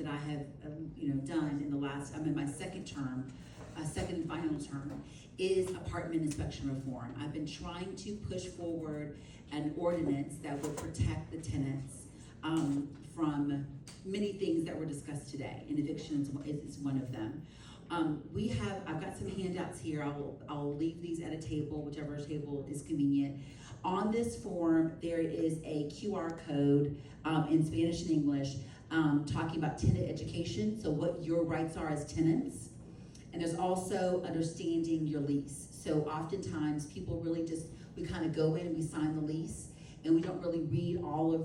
that I have, done in the last, I'm in my second term, second and final term, is apartment inspection reform. I've been trying to push forward an ordinance that would protect the tenants from many things that were discussed today, and eviction is one of them. I've got some handouts here. I'll leave these at a table, whichever table is convenient. On this form, there is a QR code in Spanish and English talking about tenant education, so what your rights are as tenants. And there's also understanding your lease. So oftentimes people really we kind of go in and we sign the lease, and we don't really read all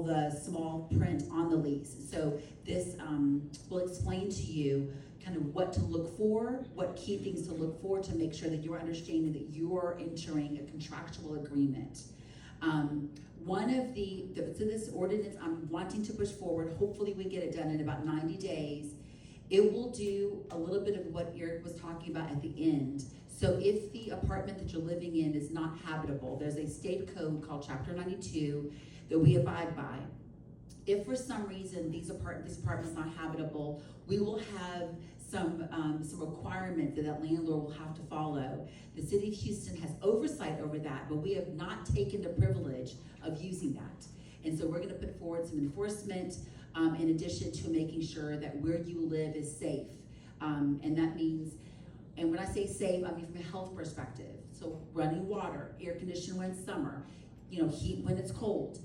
the small print on the lease. So this will explain to you kind of what to look for, what key things to look for to make sure that you're understanding that you're entering a contractual agreement. So this ordinance I'm wanting to push forward, hopefully we get it done in about 90 days. It will do a little bit of what Eric was talking about at the end. So if the apartment that you're living in is not habitable, there's a state code called Chapter 92 that we abide by. If for some reason this apartment is not habitable, we will have some requirements that landlord will have to follow. The city of Houston has oversight over that, but we have not taken the privilege of using that. And so we're gonna put forward some enforcement in addition to making sure that where you live is safe. And that means, and when I say safe, I mean from a health perspective. So running water, air conditioning when it's summer, heat when it's cold.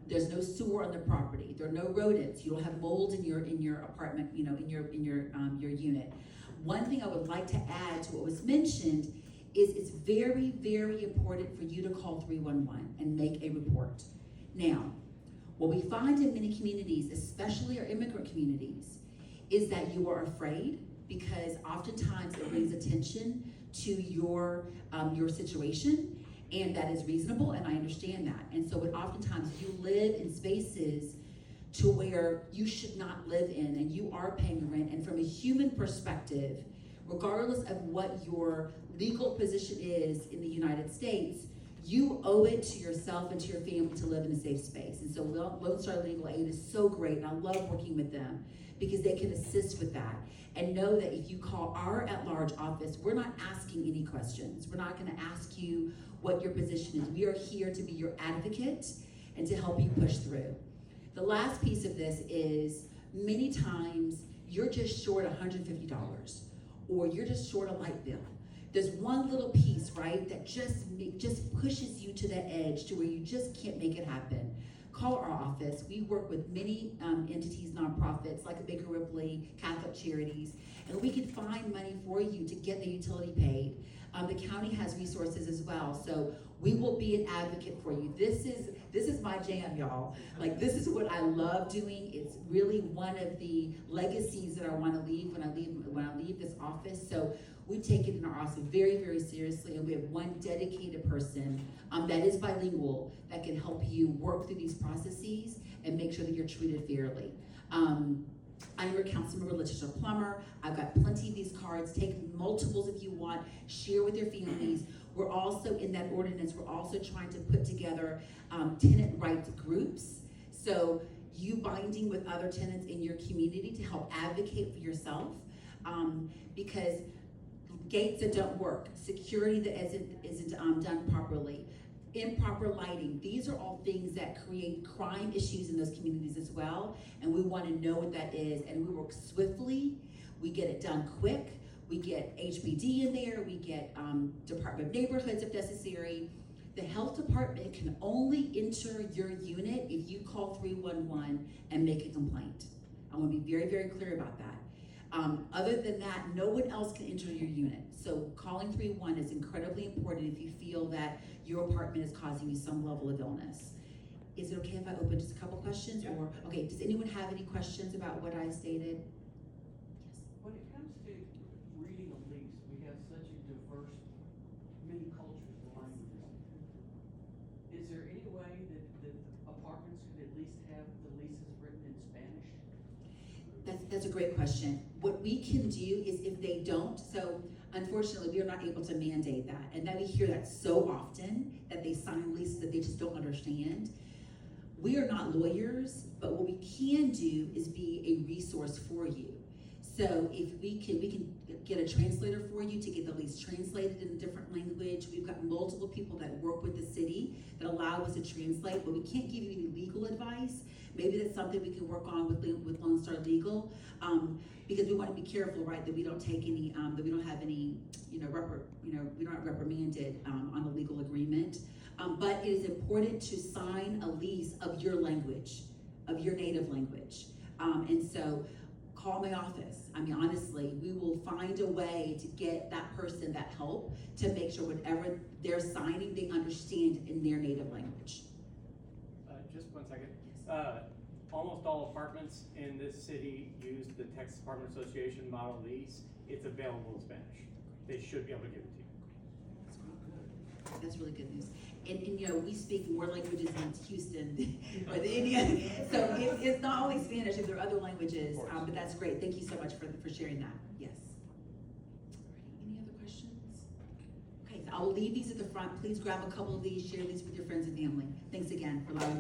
There's no sewer on the property. There are no rodents. You don't have mold in your apartment, in your unit. One thing I would like to add to what was mentioned is it's very, very important for you to call 311 and make a report. Now, what we find in many communities, especially our immigrant communities, is that you are afraid because oftentimes it brings attention to your situation. And that is reasonable, and I understand that. And so oftentimes you live in spaces to where you should not live in, and you are paying rent. And from a human perspective, regardless of what your legal position is in the United States, you owe it to yourself and to your family to live in a safe space. And so Lone Star Legal Aid is so great, and I love working with them because they can assist with that. And know that if you call our at-large office, we're not asking any questions. We're not gonna ask you what your position is. We are here to be your advocate and to help you push through. The last piece of this is many times you're just short $150 or you're just short a light bill. There's one little piece, right, that just pushes you to the edge to where you just can't make it happen. Call our office. We work with many entities, nonprofits like Baker Ripley, Catholic Charities, and we can find money for you to get the utility paid. The county has resources as well, so we will be an advocate for you. This is my jam, y'all. Like, this is what I love doing. It's really one of the legacies that I want to leave when I leave this office. So we take it in our office very, very seriously, and we have one dedicated person that is bilingual that can help you work through these processes and make sure that you're treated fairly. I'm your council member, Letitia Plummer. I've got plenty of these cards. Take multiples if you want. Share with your families. We're also, in that ordinance, we're also trying to put together tenant rights groups. So you binding with other tenants in your community to help advocate for yourself, because gates that don't work, security that isn't done properly, improper lighting, these are all things that create crime issues in those communities as well, and we want to know what that is, and we work swiftly, we get it done quick, we get HPD in there, we get Department of Neighborhoods if necessary. The health department can only enter your unit if you call 311 and make a complaint. I want to be very, very clear about that. Other than that, no one else can enter your unit. So calling 311 is incredibly important if you feel that your apartment is causing you some level of illness. Is it okay if I open just a couple questions? Yeah. Or, okay, does anyone have any questions about what I stated? Yes. When it comes to reading a lease, we have such a diverse, many cultures and languages. Is there any way that apartments could at least have the leases written in Spanish? That's a great question. What we can do is if they don't, so unfortunately we are not able to mandate that. And then we hear that so often that they sign leases that they just don't understand. We are not lawyers, but what we can do is be a resource for you. So if we can get a translator for you to get the lease translated in a different language. We've got multiple people that work with the city that allow us to translate, but we can't give you any legal advice. Maybe that's something we can work on with Lone Star Legal, because we want to be careful, right, that we don't take any, that we don't have any, we don't reprimanded on a legal agreement. But it is important to sign a lease of your language, of your native language. And so call my office. I mean, honestly, we will find a way to get that person that help to make sure whatever they're signing, they understand in their native language. Just 1 second. Almost all apartments in this city use the Texas Apartment Association model lease. It's available in Spanish. They should be able to give it to you. That's really good news. And we speak more languages in Houston or the India, so it's not only Spanish, there are other languages, but that's great. Thank you so much for sharing that. Yes. Any other questions? Okay, so I'll leave these at the front. Please grab a couple of these, share these with your friends and family. Thanks again for allowing me.